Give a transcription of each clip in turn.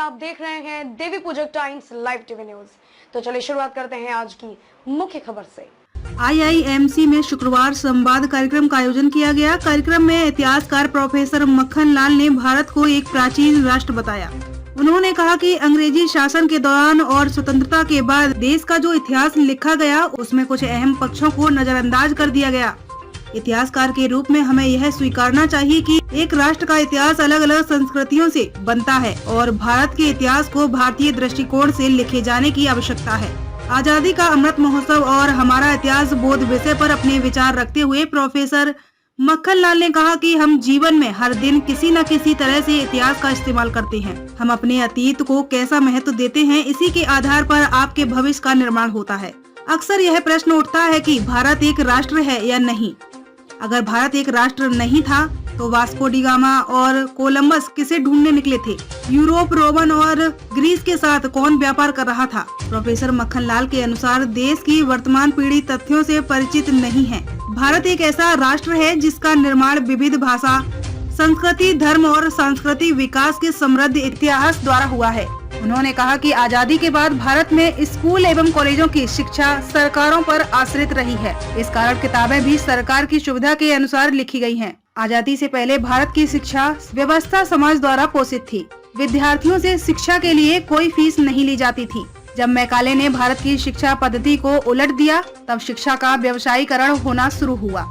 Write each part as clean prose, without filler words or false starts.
आप देख रहे हैं देवी Pujak Times Live TV news. तो चलिए शुरुआत करते हैं आज की मुख्य खबर से। IIMC में शुक्रवार संवाद कार्यक्रम का आयोजन किया गया। कार्यक्रम में इतिहासकार प्रोफेसर मक्खन लाल ने भारत को एक प्राचीन राष्ट्र बताया। उन्होंने कहा कि अंग्रेजी शासन के दौरान और स्वतंत्रता के बाद देश का जो इतिहास लिखा गया उसमें कुछ अहम पक्षों को नजरअंदाज कर दिया गया। इतिहासकार के रूप में हमें यह स्वीकारना चाहिए कि एक राष्ट्र का इतिहास अलग अलग संस्कृतियों से बनता है और भारत के इतिहास को भारतीय दृष्टिकोण से लिखे जाने की आवश्यकता है। आजादी का अमृत महोत्सव और हमारा इतिहास बोध विषय पर अपने विचार रखते हुए प्रोफेसर मक्खन लाल ने कहा कि हम जीवन में हर दिन किसी न किसी तरह से इतिहास का इस्तेमाल करते हैं। हम अपने अतीत को कैसा महत्व देते हैं, इसी के आधार पर आपके भविष्य का निर्माण होता है। अक्सर यह प्रश्न उठता है कि भारत एक राष्ट्र है या नहीं। अगर भारत एक राष्ट्र नहीं था तो वास्को डी गामा और कोलंबस किसे ढूंढने निकले थे? यूरोप, रोमन और ग्रीस के साथ कौन व्यापार कर रहा था? प्रोफेसर मक्खन लाल के अनुसार देश की वर्तमान पीढ़ी तथ्यों से परिचित नहीं है। भारत एक ऐसा राष्ट्र है जिसका निर्माण विविध भाषा, संस्कृति, धर्म और सांस्कृतिक विकास के समृद्ध इतिहास द्वारा हुआ है। उन्होंने कहा कि आजादी के बाद भारत में स्कूल एवं कॉलेजों की शिक्षा सरकारों पर आश्रित रही है। इस कारण किताबें भी सरकार की सुविधा के अनुसार लिखी गई हैं। आजादी से पहले भारत की शिक्षा व्यवस्था समाज द्वारा पोषित थी। विद्यार्थियों से शिक्षा के लिए कोई फीस नहीं ली जाती थी। जब मैकाले ने भारत की शिक्षा पद्धति को उलट दिया तब शिक्षा का व्यवसायीकरण होना शुरू हुआ।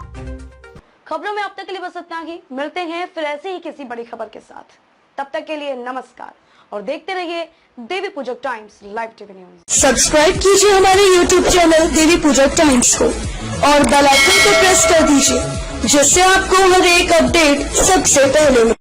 खबरों में अब तक के लिए बस इतना ही। मिलते हैं फिर ऐसे ही किसी बड़ी खबर के साथ। तब तक के लिए नमस्कार और देखते रहिए Devi Pujak Times Live TV News. Subscribe कीजिए हमारे YouTube चैनल देवी पूजक टाइम्स को और बेल आइकन को प्रेस कर दीजिए, जिससे आपको हर एक अपडेट सबसे पहले